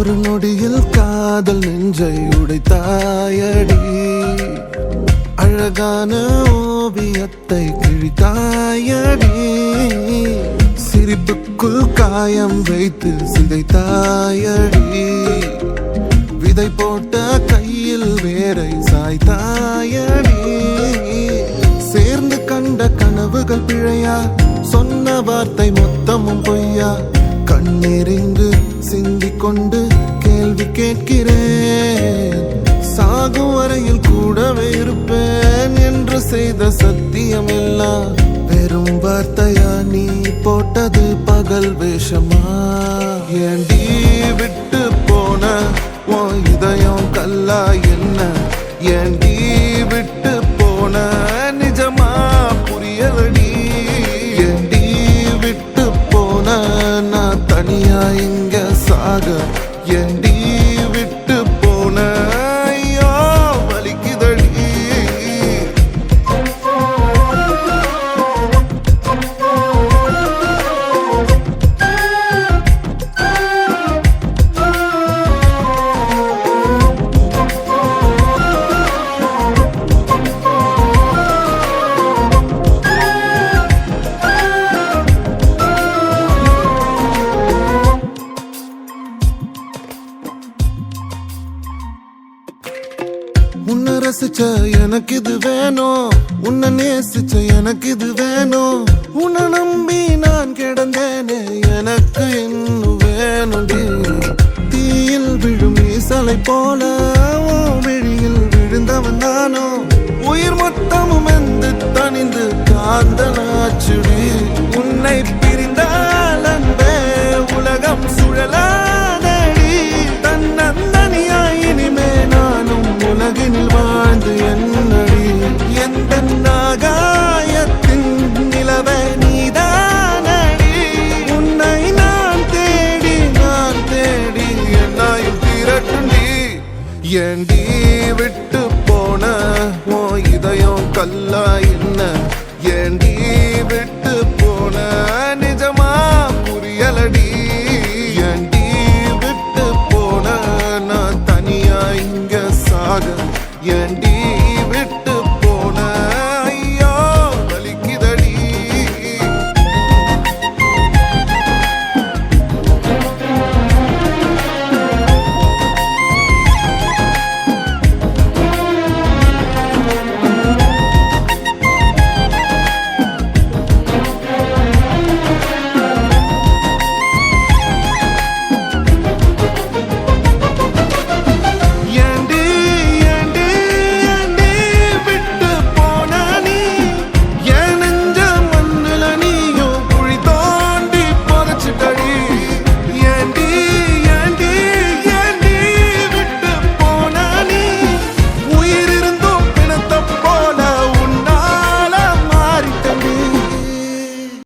ஒரு நொடியில் காதல் நெஞ்சை உடைத்தாயடி, அழகான ஓவியத்தை கிழித்தாயடி, சிரிப்புக்குள் காயம் வைத்து சிதைத்தாயடி, விதை போட்ட கையில் வேரை சாய்த்தாயடி, சேர்ந்து கண்ட கனவுகள் பிழையா, சொன்ன வார்த்தை மொத்தமும் பொய்யா, கண்ணெறிந்து சிந்திக் கொண்டு கேள்வி கேட்கிறேன், சாகும் வரையில் கூடவே இருப்பேன் என்று செய்த சத்தியம் எல்லாம் வெறும் வார்த்தையா, நீ போட்டது பகல் வேஷமா, ஏண்டி விட்டு போன உன் இதயம் கல்லா என்ன, ஏண்டி விட்டு போன நிஜமா புரியலடி, ஏண்டி விட்டு போன நான் தனியா இங்க சாக, ஏண்டி விட்டு போன ஐயோ வலிக்குதடி. உன்னை ரசிச்ச எனக்கு இது வேணும், உன்னை நேசிச்ச எனக்கு இது வேணும், உன்னை நம்பி நான் கிடந்தேனே எனக்கு இன்னும் வேணும்டி, தீயில் விழும் ஈசலை போல விழியில் விழுந்தவன் நானோ, உயிர் மொத்தமும் எந்த தனிந்து காந்தனாச்சுடி, உன்னை பிரிந்தால் அன்பே உலகம் சுழலாதடி, தன்னந்தனியாய் இனிமே நானும் உலகினில் வாழ்ந்து என்னடி, எந்த நாகாயத்தின் நிலவை நீதானடி, உன்னை நான் தேடி என்னாயும் திரட்டுண்டி, ஏண்டி விட்டு போன உன் இதயம் கல்லா என்ன, ஏண்டி விட்டு போன